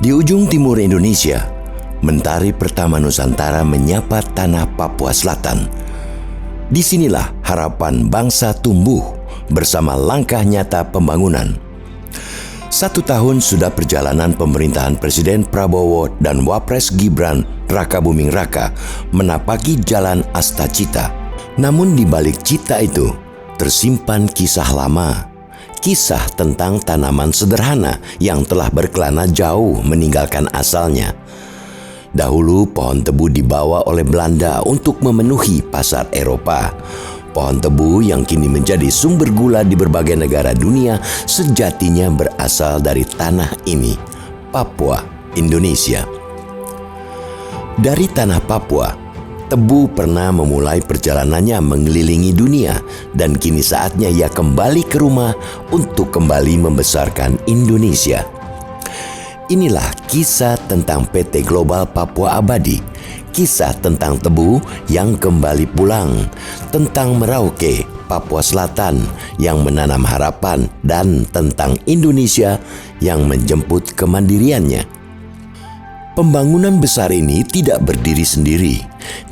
Di ujung timur Indonesia, Mentari pertama Nusantara menyapa tanah Papua Selatan. Disinilah harapan bangsa tumbuh bersama langkah nyata pembangunan. 1 tahun sudah perjalanan pemerintahan Presiden Prabowo dan Wapres Gibran Rakabuming Raka menapaki jalan Astacita. Namun di balik cita itu tersimpan kisah lama. Kisah tentang tanaman sederhana yang telah berkelana jauh meninggalkan asalnya. Dahulu pohon tebu dibawa oleh Belanda untuk memenuhi pasar Eropa. Pohon tebu yang kini menjadi sumber gula di berbagai negara dunia sejatinya berasal dari tanah ini, Papua, Indonesia. Dari tanah Papua, tebu pernah memulai perjalanannya mengelilingi dunia dan kini saatnya ia kembali ke rumah untuk kembali membesarkan Indonesia. Inilah kisah tentang PT Global Papua Abadi, kisah tentang tebu yang kembali pulang, tentang Merauke, Papua Selatan yang menanam harapan, dan tentang Indonesia yang menjemput kemandiriannya. Pembangunan besar ini tidak berdiri sendiri.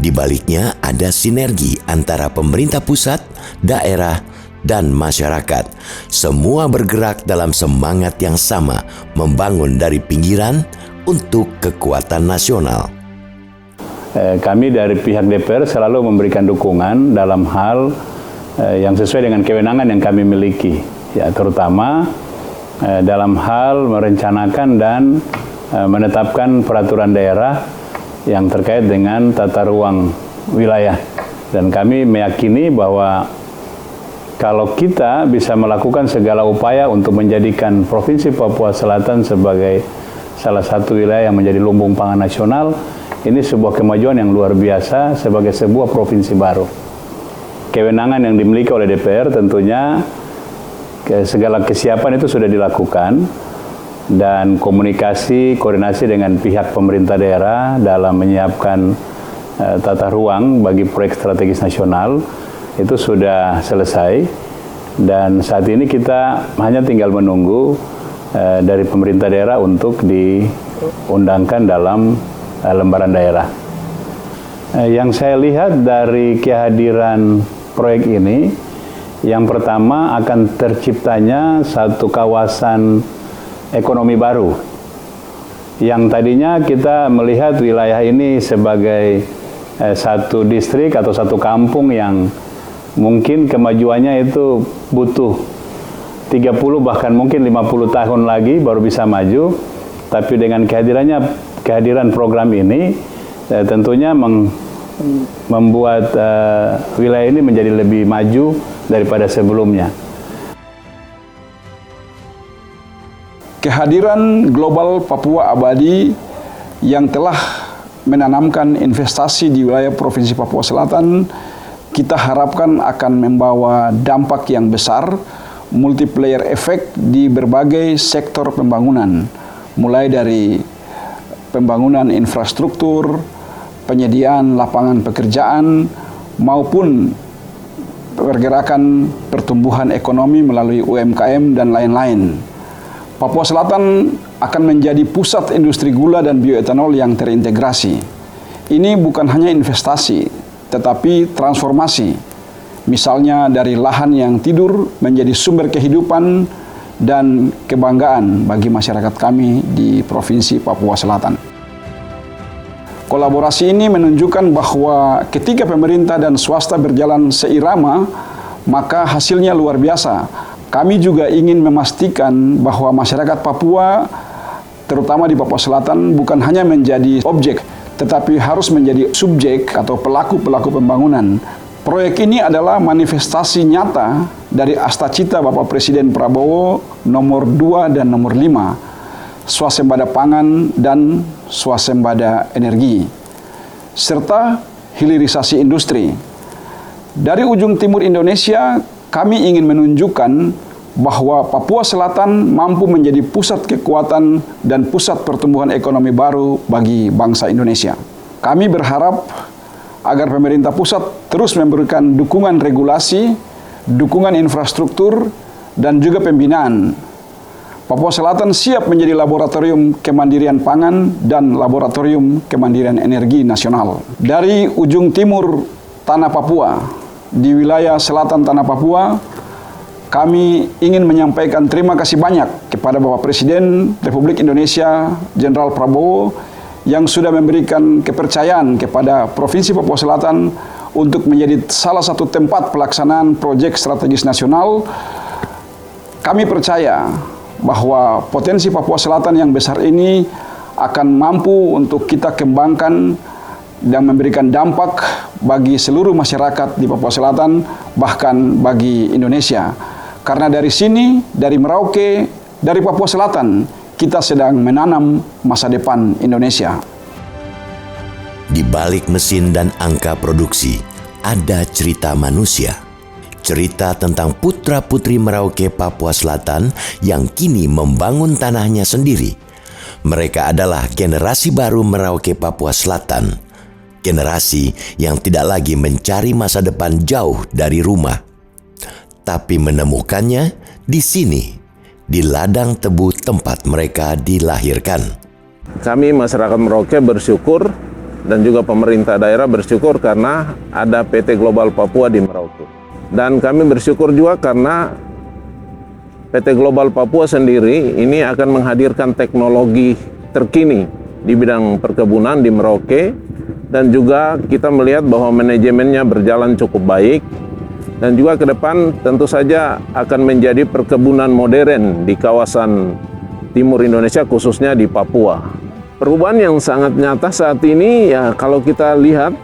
Di baliknya ada sinergi antara pemerintah pusat, daerah, dan masyarakat. Semua bergerak dalam semangat yang sama, membangun dari pinggiran untuk kekuatan nasional. Kami dari pihak DPR selalu memberikan dukungan dalam hal yang sesuai dengan kewenangan yang kami miliki, ya, terutama dalam hal merencanakan dan menetapkan peraturan daerah yang terkait dengan tata ruang wilayah. Dan kami meyakini bahwa kalau kita bisa melakukan segala upaya untuk menjadikan Provinsi Papua Selatan sebagai salah satu wilayah yang menjadi lumbung pangan nasional, ini sebuah kemajuan yang luar biasa sebagai sebuah provinsi baru. Kewenangan yang dimiliki oleh DPR tentunya segala kesiapan itu sudah dilakukan, dan koordinasi dengan pihak pemerintah daerah dalam menyiapkan tata ruang bagi proyek strategis nasional itu sudah selesai, dan saat ini kita hanya tinggal menunggu dari pemerintah daerah untuk diundangkan dalam lembaran daerah. Yang saya lihat dari kehadiran proyek ini, yang pertama akan terciptanya satu kawasan ekonomi baru, yang tadinya kita melihat wilayah ini sebagai satu distrik atau satu kampung yang mungkin kemajuannya itu butuh 30 bahkan mungkin 50 tahun lagi baru bisa maju. Tapi dengan kehadiran program ini tentunya membuat wilayah ini menjadi lebih maju daripada sebelumnya. Kehadiran Global Papua Abadi yang telah menanamkan investasi di wilayah Provinsi Papua Selatan, kita harapkan akan membawa dampak yang besar, multiplier efek di berbagai sektor pembangunan, mulai dari pembangunan infrastruktur, penyediaan lapangan pekerjaan, maupun pergerakan pertumbuhan ekonomi melalui UMKM dan lain-lain. Papua Selatan akan menjadi pusat industri gula dan bioetanol yang terintegrasi. Ini bukan hanya investasi, tetapi transformasi. Misalnya dari lahan yang tidur menjadi sumber kehidupan dan kebanggaan bagi masyarakat kami di Provinsi Papua Selatan. Kolaborasi ini menunjukkan bahwa ketika pemerintah dan swasta berjalan seirama, maka hasilnya luar biasa. Kami juga ingin memastikan bahwa masyarakat Papua, terutama di Papua Selatan, bukan hanya menjadi objek, tetapi harus menjadi subjek atau pelaku-pelaku pembangunan. Proyek ini adalah manifestasi nyata dari Astacita Bapak Presiden Prabowo nomor 2 dan nomor 5, swasembada pangan dan swasembada energi, serta hilirisasi industri. Dari ujung timur Indonesia, kami ingin menunjukkan bahwa Papua Selatan mampu menjadi pusat kekuatan dan pusat pertumbuhan ekonomi baru bagi bangsa Indonesia. Kami berharap agar pemerintah pusat terus memberikan dukungan regulasi, dukungan infrastruktur, dan juga pembinaan. Papua Selatan siap menjadi laboratorium kemandirian pangan dan laboratorium kemandirian energi nasional. Dari ujung timur tanah Papua, di wilayah selatan tanah Papua, kami ingin menyampaikan terima kasih banyak kepada Bapak Presiden Republik Indonesia, Jenderal Prabowo, yang sudah memberikan kepercayaan kepada Provinsi Papua Selatan untuk menjadi salah satu tempat pelaksanaan proyek strategis nasional. Kami percaya bahwa potensi Papua Selatan yang besar ini akan mampu untuk kita kembangkan dan memberikan dampak bagi seluruh masyarakat di Papua Selatan, bahkan bagi Indonesia. Karena dari sini, dari Merauke, dari Papua Selatan, kita sedang menanam masa depan Indonesia. Di balik mesin dan angka produksi, ada cerita manusia. Cerita tentang putra-putri Merauke Papua Selatan yang kini membangun tanahnya sendiri. Mereka adalah generasi baru Merauke Papua Selatan. Generasi yang tidak lagi mencari masa depan jauh dari rumah, tapi menemukannya di sini, di ladang tebu tempat mereka dilahirkan. Kami masyarakat Merauke bersyukur dan juga pemerintah daerah bersyukur karena ada PT Global Papua di Merauke. Dan kami bersyukur juga karena PT Global Papua sendiri ini akan menghadirkan teknologi terkini di bidang perkebunan di Merauke, dan juga kita melihat bahwa manajemennya berjalan cukup baik, dan juga ke depan tentu saja akan menjadi perkebunan modern di kawasan timur Indonesia, khususnya di Papua. Perubahan yang sangat nyata saat ini ya kalau kita lihat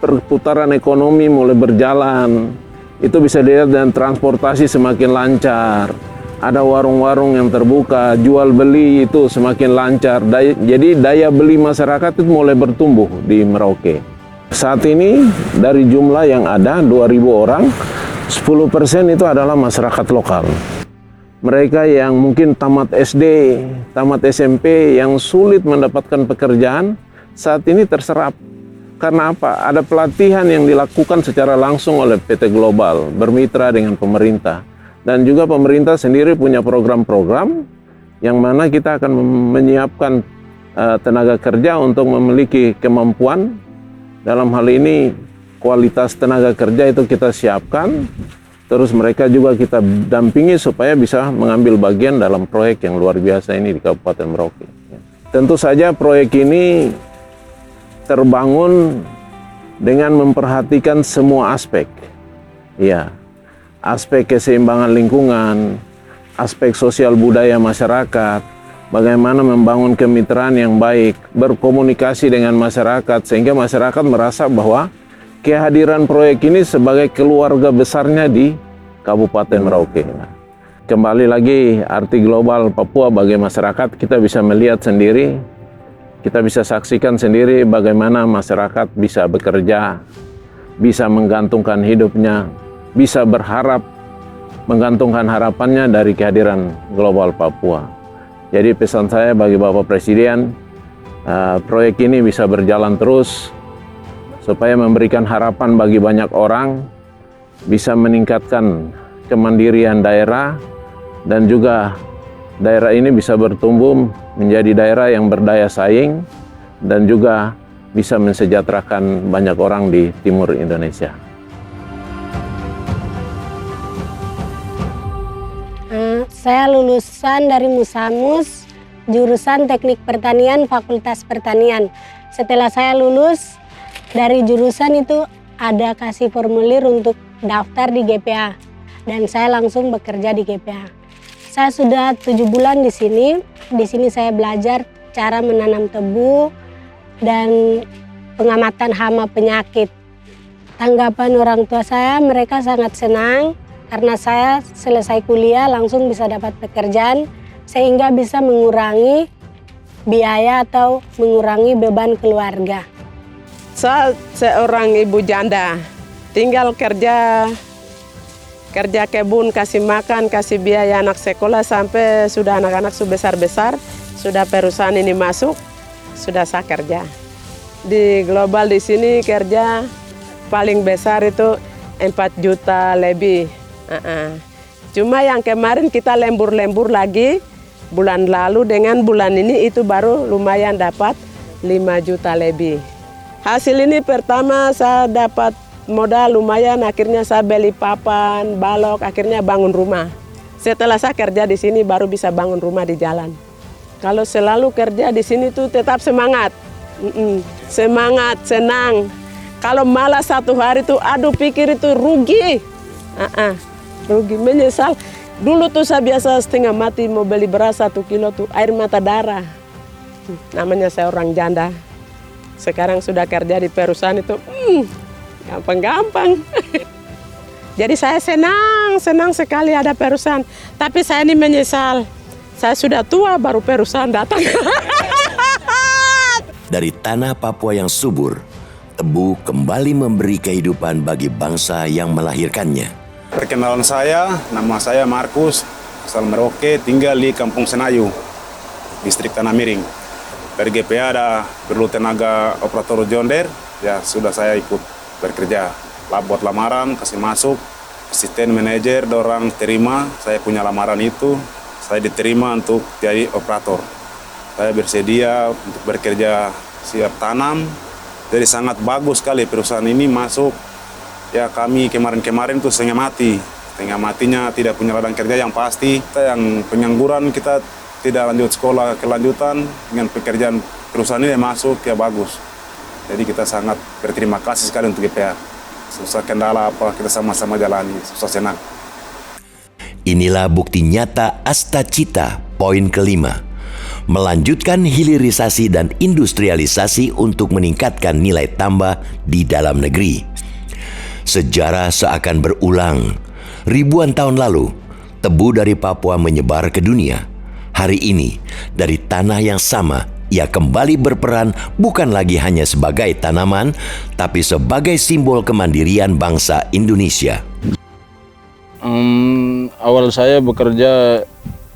perputaran ekonomi mulai berjalan, itu bisa dilihat dan transportasi semakin lancar. Ada warung-warung yang terbuka, jual beli itu semakin lancar. Jadi daya beli masyarakat itu mulai bertumbuh di Merauke. Saat ini dari jumlah yang ada 2.000 orang, 10% itu adalah masyarakat lokal. Mereka yang mungkin tamat SD, tamat SMP, yang sulit mendapatkan pekerjaan, saat ini terserap. Karena apa? Ada pelatihan yang dilakukan secara langsung oleh PT Global, bermitra dengan pemerintah. Dan juga pemerintah sendiri punya program-program yang mana kita akan menyiapkan tenaga kerja untuk memiliki kemampuan. Dalam hal ini, kualitas tenaga kerja itu kita siapkan, terus mereka juga kita dampingi supaya bisa mengambil bagian dalam proyek yang luar biasa ini di Kabupaten Merauke. Tentu saja proyek ini terbangun dengan memperhatikan semua aspek. Ya, aspek keseimbangan lingkungan, aspek sosial budaya masyarakat, bagaimana membangun kemitraan yang baik, berkomunikasi dengan masyarakat sehingga masyarakat merasa bahwa kehadiran proyek ini sebagai keluarga besarnya di Kabupaten Merauke. Kembali lagi arti global Papua bagi masyarakat, kita bisa melihat sendiri, kita bisa saksikan sendiri bagaimana masyarakat bisa bekerja, bisa menggantungkan hidupnya, bisa berharap, menggantungkan harapannya dari kehadiran Global Papua. Jadi pesan saya bagi Bapak Presiden, proyek ini bisa berjalan terus, supaya memberikan harapan bagi banyak orang, bisa meningkatkan kemandirian daerah, dan juga daerah ini bisa bertumbuh menjadi daerah yang berdaya saing, dan juga bisa mensejahterakan banyak orang di timur Indonesia. Saya lulusan dari Musamus, jurusan Teknik Pertanian, Fakultas Pertanian. Setelah saya lulus dari jurusan itu ada kasih formulir untuk daftar di GPA, dan saya langsung bekerja di GPA. Saya sudah 7 bulan di sini. Di sini saya belajar cara menanam tebu dan pengamatan hama penyakit. Tanggapan orang tua saya, mereka sangat senang karena saya selesai kuliah langsung bisa dapat pekerjaan sehingga bisa mengurangi biaya atau mengurangi beban keluarga. Saya seorang ibu janda, tinggal kerja kebun, kasih makan, kasih biaya anak sekolah sampai sudah anak-anak sudah besar-besar, sudah perusahaan ini masuk, sudah saya kerja. Di Global di sini kerja paling besar itu 4 juta lebih. Cuma yang kemarin kita lembur-lembur lagi bulan lalu dengan bulan ini itu baru lumayan dapat 5 juta lebih. Hasil ini pertama saya dapat modal lumayan, akhirnya saya beli papan, balok, akhirnya bangun rumah. Setelah saya kerja di sini baru bisa bangun rumah di jalan. Kalau selalu kerja di sini tuh tetap semangat. Semangat, senang. Kalau malas satu hari tuh aduh pikir itu rugi. Rugi, menyesal. Dulu tuh saya biasa setengah mati mau beli beras 1 kilo tuh air mata darah. Namanya saya orang janda. Sekarang sudah kerja di perusahaan itu gampang-gampang. Jadi saya senang sekali ada perusahaan. Tapi saya ini menyesal. Saya sudah tua baru perusahaan datang. Dari tanah Papua yang subur, tebu kembali memberi kehidupan bagi bangsa yang melahirkannya. Perkenalan saya, nama saya Markus, asal Merauke, tinggal di Kampung Senayu, distrik Tanah Miring. Dari GPA ada perlu tenaga operator Jonder, ya sudah saya ikut bekerja. Buat lamaran, kasih masuk, asisten manajer, dorang terima, saya punya lamaran itu, saya diterima untuk jadi operator. Saya bersedia untuk bekerja siap tanam, jadi sangat bagus sekali perusahaan ini masuk. Ya kami kemarin-kemarin tuh setengah mati. Setengah matinya tidak punya ladang kerja yang pasti. Kita yang pengangguran kita tidak lanjut sekolah kelanjutan dengan pekerjaan perusahaan ini masuk ya bagus. Jadi kita sangat berterima kasih sekali untuk GPA. Susah kendala apa kita sama-sama jalani, susah senang. Inilah bukti nyata Astacita poin kelima. Melanjutkan hilirisasi dan industrialisasi untuk meningkatkan nilai tambah di dalam negeri. Sejarah seakan berulang. Ribuan tahun lalu, tebu dari Papua menyebar ke dunia. Hari ini, dari tanah yang sama, ia kembali berperan bukan lagi hanya sebagai tanaman, tapi sebagai simbol kemandirian bangsa Indonesia. Awal saya bekerja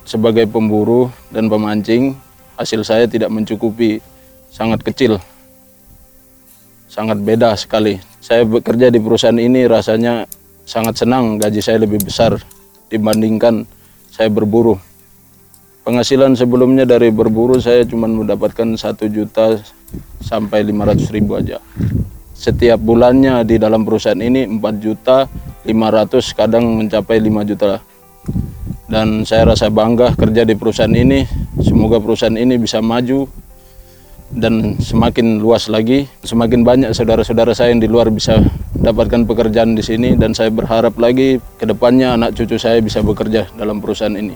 sebagai pemburu dan pemancing, hasil saya tidak mencukupi, sangat kecil. Sangat beda sekali. Saya bekerja di perusahaan ini rasanya sangat senang, gaji saya lebih besar dibandingkan saya berburu. Penghasilan sebelumnya dari berburu saya cuma mendapatkan 1 juta sampai 500.000 aja. Setiap bulannya di dalam perusahaan ini 4 juta, 500, kadang mencapai 5 juta. Dan saya rasa bangga kerja di perusahaan ini. Semoga perusahaan ini bisa maju dan semakin luas lagi, semakin banyak saudara-saudara saya yang di luar bisa dapatkan pekerjaan di sini, dan saya berharap lagi ke depannya anak cucu saya bisa bekerja dalam perusahaan ini.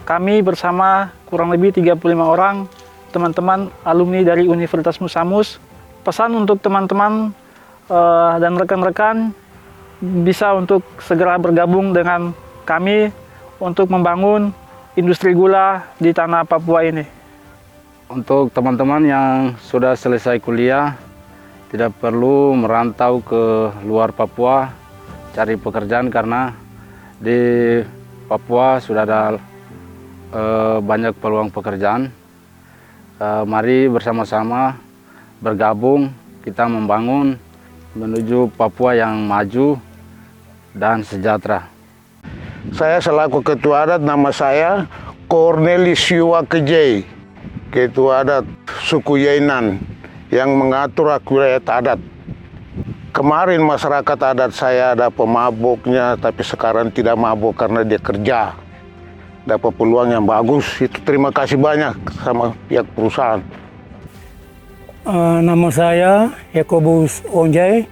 Kami bersama kurang lebih 35 orang teman-teman alumni dari Universitas Musamus. Pesan untuk teman-teman dan rekan-rekan bisa untuk segera bergabung dengan kami untuk membangun industri gula di tanah Papua ini. Untuk teman-teman yang sudah selesai kuliah, tidak perlu merantau ke luar Papua cari pekerjaan, karena di Papua sudah ada banyak peluang pekerjaan. Mari bersama-sama bergabung, kita membangun menuju Papua yang maju dan sejahtera. Saya selaku Ketua Adat, nama saya Cornelis Siwa Kejai, Ketua Adat suku Yainan yang mengatur wilayah adat. Kemarin masyarakat adat saya ada pemabuknya, tapi sekarang tidak mabuk karena dia kerja. Dapat peluang yang bagus, itu terima kasih banyak sama pihak perusahaan. Nama saya Yakobus Onjai,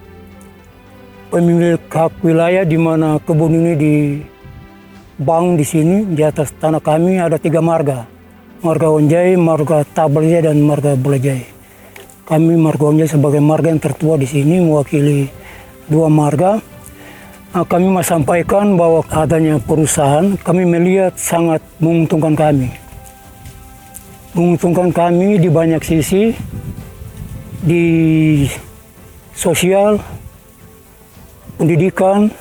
pemilik hak wilayah di mana kebun ini dibangun di sini. Di atas tanah kami ada 3 marga. Marga Onjai, marga Tabalja, dan marga Bulajai. Kami marga Onjai sebagai marga yang tertua di sini, mewakili 2 marga. Kami mau sampaikan bahwa adanya perusahaan, kami melihat sangat menguntungkan kami. Menguntungkan kami di banyak sisi, di sosial, pendidikan,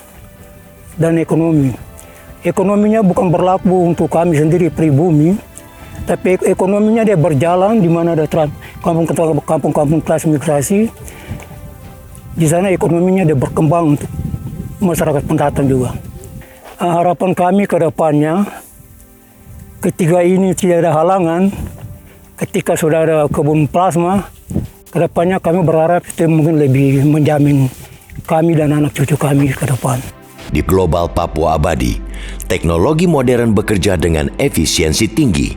dan ekonomi. Ekonominya bukan berlaku untuk kami sendiri pribumi, tapi ekonominya dia berjalan di mana ada kampung-kampung transmigrasi. di sana ekonominya dia berkembang untuk masyarakat pendatang juga. Harapan kami ke depannya, ketika ini tidak ada halangan, ketika sudah ada kebun plasma, ke depannya kami berharap itu mungkin lebih menjamin kami dan anak cucu kami ke depan. Di Global Papua Abadi, teknologi modern bekerja dengan efisiensi tinggi.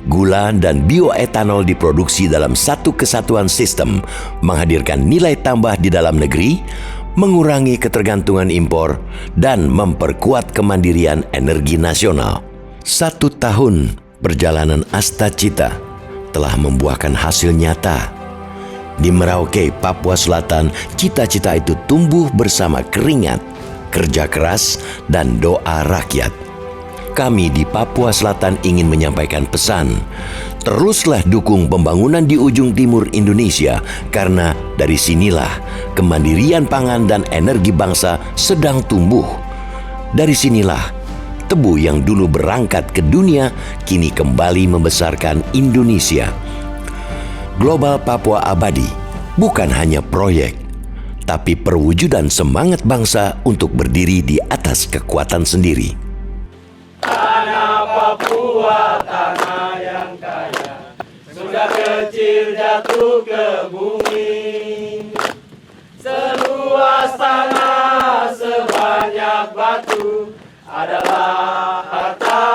Gula dan bioetanol diproduksi dalam satu kesatuan sistem, menghadirkan nilai tambah di dalam negeri, mengurangi ketergantungan impor, dan memperkuat kemandirian energi nasional. 1 tahun perjalanan Asta Cita telah membuahkan hasil nyata. Di Merauke, Papua Selatan, cita-cita itu tumbuh bersama keringat, kerja keras, dan doa rakyat. Kami di Papua Selatan ingin menyampaikan pesan, teruslah dukung pembangunan di ujung timur Indonesia, karena dari sinilah kemandirian pangan dan energi bangsa sedang tumbuh. Dari sinilah tebu yang dulu berangkat ke dunia kini kembali membesarkan Indonesia. Global Papua Abadi bukan hanya proyek, tapi perwujudan semangat bangsa untuk berdiri di atas kekuatan sendiri. Tanah Papua, tanah yang kaya, sudah kecil jatuh ke bumi. Seluas tanah sebanyak batu adalah harta